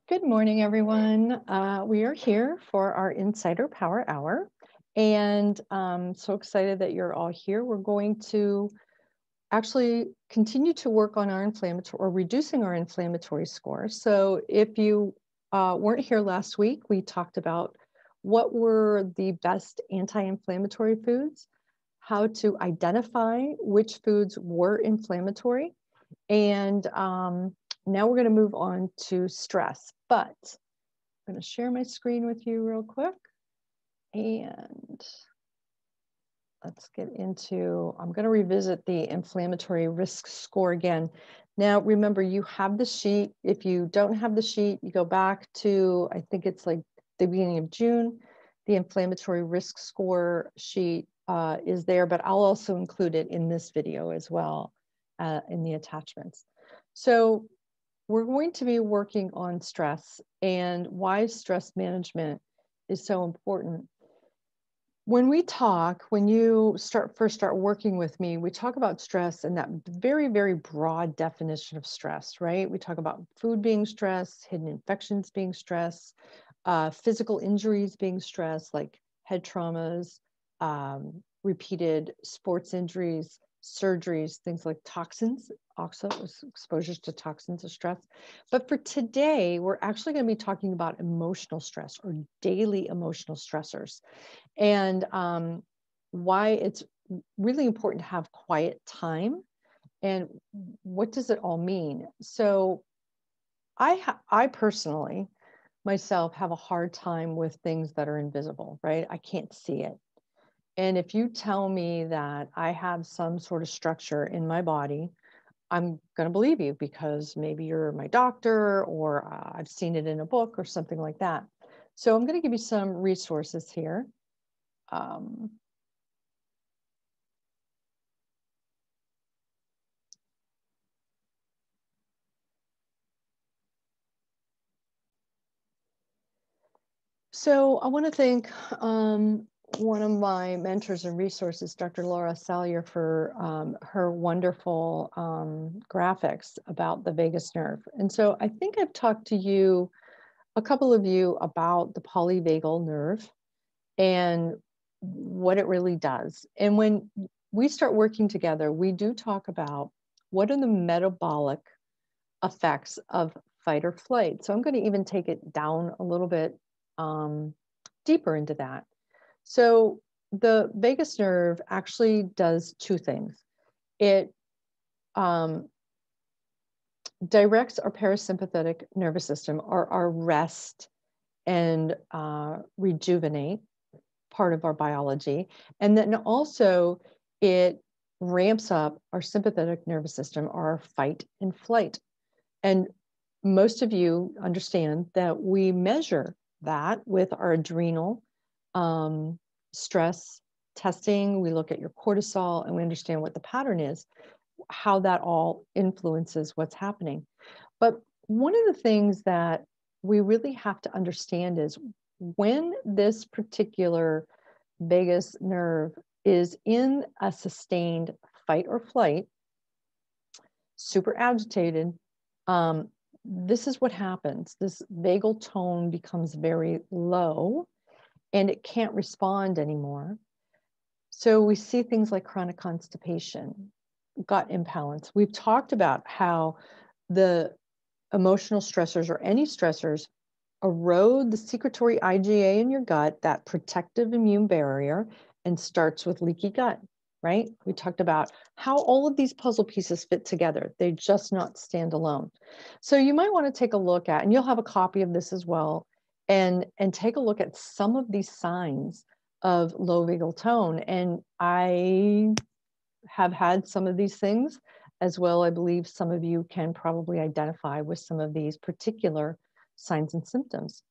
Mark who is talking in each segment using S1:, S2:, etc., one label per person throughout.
S1: Good morning, everyone. We are here for our Insider Power Hour, and so excited that you're all here. We're going to actually continue to work on our inflammatory or reducing our inflammatory score. So if you weren't here last week, we talked about what were the best anti-inflammatory foods, how to identify which foods were inflammatory, and now we're going to move on to stress. But I'm going to share my screen with you real quick. And let's get into, I'm going to revisit the inflammatory risk score again. Now, remember, you have the sheet. If you don't have the sheet, you go back to, I think it's like the beginning of June. The inflammatory risk score sheet is there, but I'll also include it in this video as well in the attachments. So we're going to be working on stress and why stress management is so important. When you first start working with me, we talk about stress and that very, very broad definition of stress, right? We talk about food being stress, hidden infections being stress, physical injuries being stress, like head traumas, repeated sports injuries, surgeries, things like toxins, also exposures to toxins of stress. But for today, we're actually going to be talking about emotional stress or daily emotional stressors, and why it's really important to have quiet time. And what does it all mean? So I personally myself have a hard time with things that are invisible, right? I can't see it. And if you tell me that I have some sort of structure in my body, I'm going to believe you because maybe you're my doctor or I've seen it in a book or something like that. So I'm going to give you some resources here. So I want to thank one of my mentors and resources, Dr. Laura Salyer, for her wonderful graphics about the vagus nerve. And so I think I've talked to you, a couple of you, about the polyvagal nerve and what it really does. And when we start working together, we do talk about what are the metabolic effects of fight or flight. So I'm going to even take it down a little bit deeper into that. So the vagus nerve actually does two things. It directs our parasympathetic nervous system, or our rest and rejuvenate part of our biology. And then also it ramps up our sympathetic nervous system, our fight and flight. And most of you understand that we measure that with our adrenal stress testing. We look at your cortisol and we understand what the pattern is, how that all influences what's happening. But one of the things that we really have to understand is when this particular vagus nerve is in a sustained fight or flight, super agitated, this is what happens. This vagal tone becomes very low and it can't respond anymore. So we see things like chronic constipation, gut imbalance. We've talked about how the emotional stressors or any stressors erode the secretory IgA in your gut, that protective immune barrier, and starts with leaky gut, right? We talked about how all of these puzzle pieces fit together. They just not stand alone. So you might want to take a look at, and you'll have a copy of this as well, and take a look at some of these signs of low vagal tone. And I have had some of these things as well. I believe some of you can probably identify with some of these particular signs and symptoms.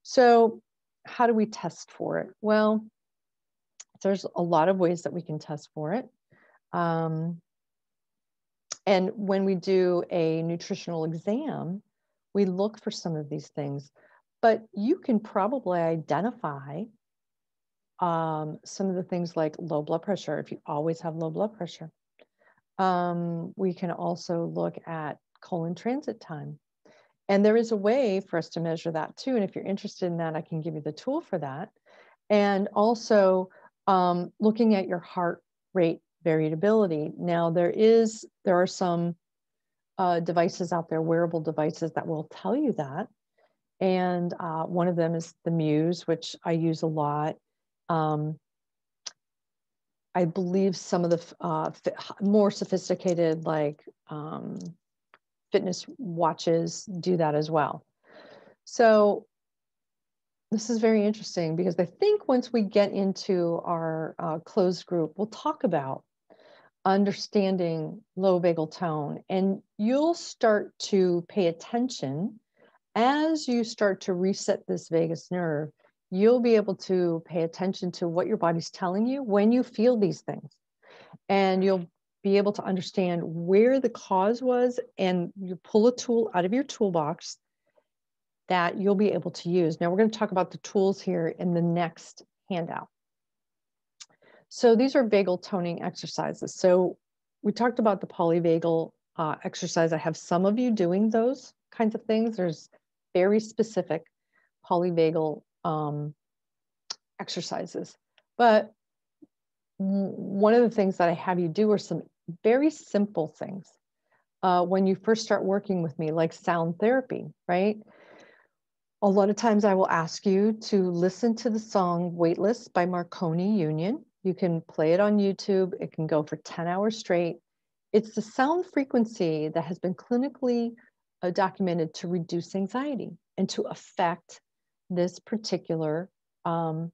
S1: So how do we test for it? Well, there's a lot of ways that we can test for it. And when we do a nutritional exam, we look for some of these things, but you can probably identify some of the things like low blood pressure, if you always have low blood pressure. We can also look at colon transit time. And there is a way for us to measure that too. And if you're interested in that, I can give you the tool for that. And also looking at your heart rate variability. Now, there are some devices out there, wearable devices that will tell you that. And one of them is the Muse, which I use a lot. I believe some of the more sophisticated, like fitness watches, do that as well. So this is very interesting because I think once we get into our closed group, we'll talk about understanding low vagal tone, and you'll start to pay attention as you start to reset this vagus nerve. You'll be able to pay attention to what your body's telling you when you feel these things, and you'll be able to understand where the cause was, and you pull a tool out of your toolbox that you'll be able to use. Now we're going to talk about the tools here in the next handout. So these are vagal toning exercises. So we talked about the polyvagal exercise. I have some of you doing those kinds of things. There's very specific polyvagal exercises. But one of the things that I have you do are some very simple things when you first start working with me, like sound therapy, right? A lot of times I will ask you to listen to the song Weightless by Marconi Union. You can play it on YouTube. It can go for 10 hours straight. It's the sound frequency that has been clinically documented to reduce anxiety and to affect this particular, the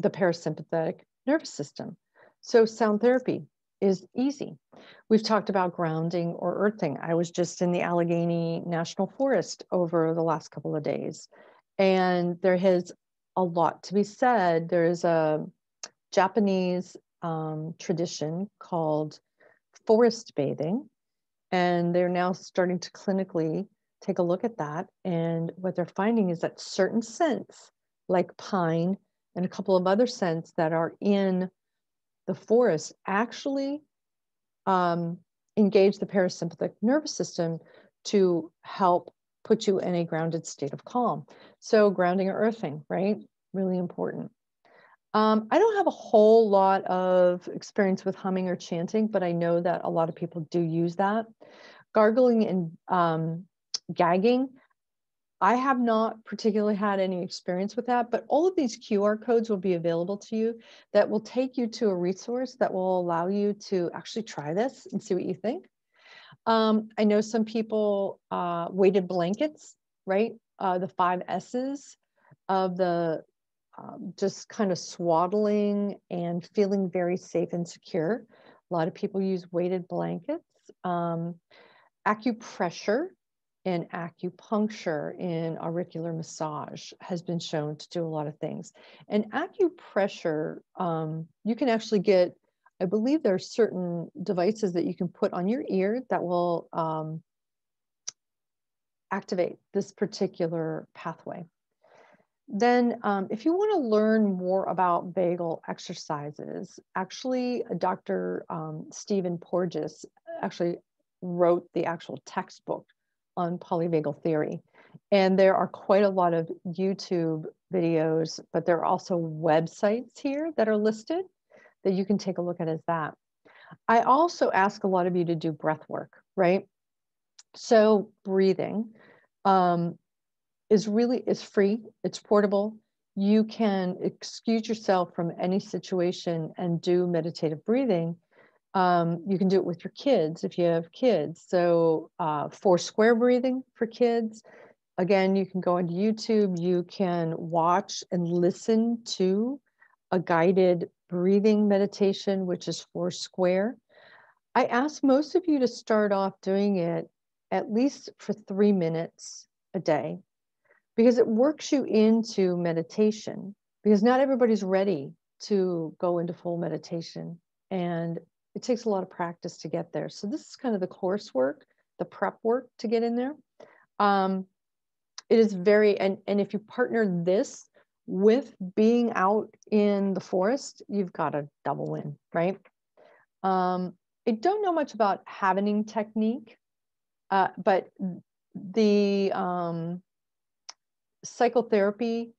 S1: parasympathetic nervous system. So sound therapy is easy. We've talked about grounding or earthing. I was just in the Allegheny National Forest over the last couple of days, and there has a lot to be said. There is a Japanese tradition called forest bathing, and they're now starting to clinically take a look at that. And what they're finding is that certain scents, like pine and a couple of other scents that are in the forest, actually engage the parasympathetic nervous system to help put you in a grounded state of calm. So grounding or earthing, right? Really important. I don't have a whole lot of experience with humming or chanting, but I know that a lot of people do use that. Gargling and gagging, I have not particularly had any experience with that, but all of these QR codes will be available to you that will take you to a resource that will allow you to actually try this and see what you think. I know some people, weighted blankets, right? The 5 S's of the just kind of swaddling and feeling very safe and secure. A lot of people use weighted blankets. Acupressure and acupuncture in auricular massage has been shown to do a lot of things. And acupressure, you can actually get, I believe there are certain devices that you can put on your ear that will activate this particular pathway. Then if you want to learn more about vagal exercises, actually Dr. Stephen Porges actually wrote the actual textbook on polyvagal theory. And there are quite a lot of YouTube videos, but there are also websites here that are listed that you can take a look at as that. I also ask a lot of you to do breath work, right? So breathing is free, it's portable. You can excuse yourself from any situation and do meditative breathing. You can do it with your kids if you have kids. So 4 square breathing for kids. Again, you can go onto YouTube, you can watch and listen to a guided breathing meditation, which is 4 square. I ask most of you to start off doing it at least for 3 minutes a day, because it works you into meditation, because not everybody's ready to go into full meditation, and it takes a lot of practice to get there. So this is kind of the coursework, the prep work to get in there. It is very, and if you partner this with being out in the forest, you've got a double win, right? I don't know much about Havening technique, but The psychotherapy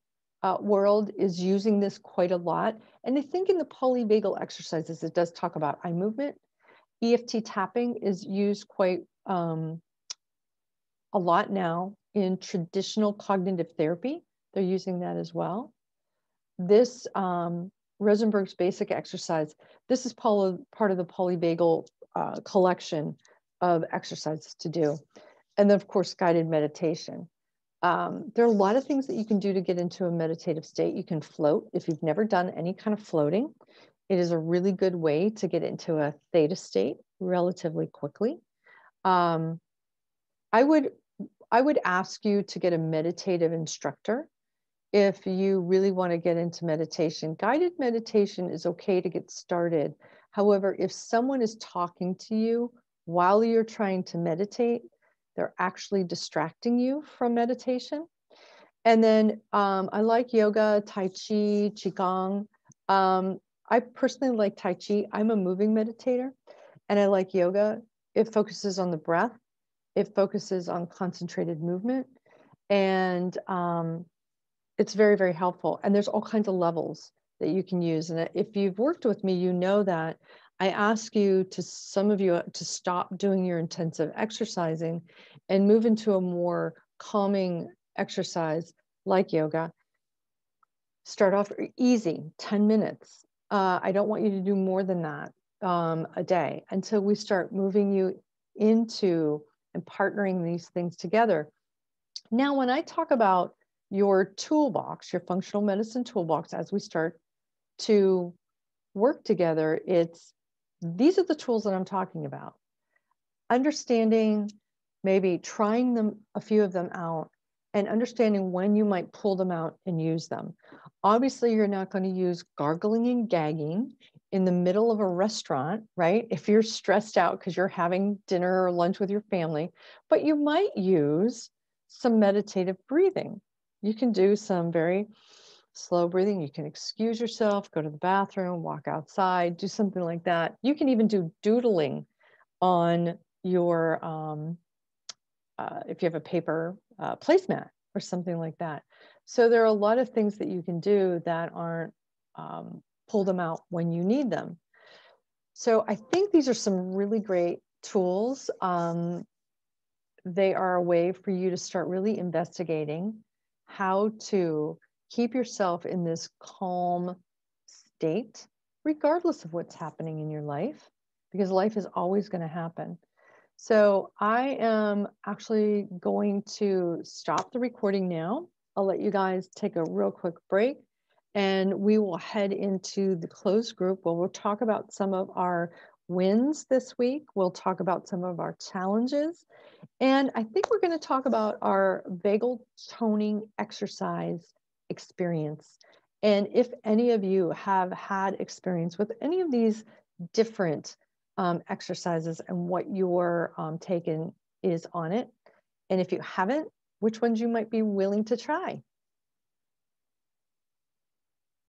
S1: world is using this quite a lot. And I think in the polyvagal exercises, it does talk about eye movement. EFT tapping is used quite a lot now in traditional cognitive therapy. They're using that as well. This Rosenberg's basic exercise, this is part of the polyvagal collection of exercises to do. And then, of course, guided meditation. There are a lot of things that you can do to get into a meditative state. You can float. If you've never done any kind of floating, it is a really good way to get into a theta state relatively quickly. I would ask you to get a meditative instructor if you really want to get into meditation. Guided meditation is okay to get started. However, if someone is talking to you while you're trying to meditate, they're actually distracting you from meditation. And then I like yoga, Tai Chi, Qigong. I personally like Tai Chi. I'm a moving meditator, and I like yoga. It focuses on the breath. It focuses on concentrated movement. And it's very, very helpful. And there's all kinds of levels that you can use. And if you've worked with me, you know that I ask you to, some of you, to stop doing your intensive exercising and move into a more calming exercise like yoga. Start off easy, 10 minutes. I don't want you to do more than that a day until we start moving you into and partnering these things together. Now, when I talk about your toolbox, your functional medicine toolbox, as we start to work together, these are the tools that I'm talking about. Understanding, maybe trying them, a few of them out, and understanding when you might pull them out and use them. Obviously, you're not going to use gargling and gagging in the middle of a restaurant, right? If you're stressed out because you're having dinner or lunch with your family, but you might use some meditative breathing. You can do some very slow breathing. You can excuse yourself, go to the bathroom, walk outside, do something like that. You can even do doodling on your, if you have a paper placemat or something like that. So there are a lot of things that you can do that aren't pull them out when you need them. So I think these are some really great tools. They are a way for you to start really investigating how to keep yourself in this calm state, regardless of what's happening in your life, because life is always going to happen. So I am actually going to stop the recording now. I'll let you guys take a real quick break, and we will head into the closed group where we'll talk about some of our wins this week. We'll talk about some of our challenges. And I think we're going to talk about our vagal toning exercise experience. And if any of you have had experience with any of these different exercises and what your take is on it. And if you haven't, which ones you might be willing to try.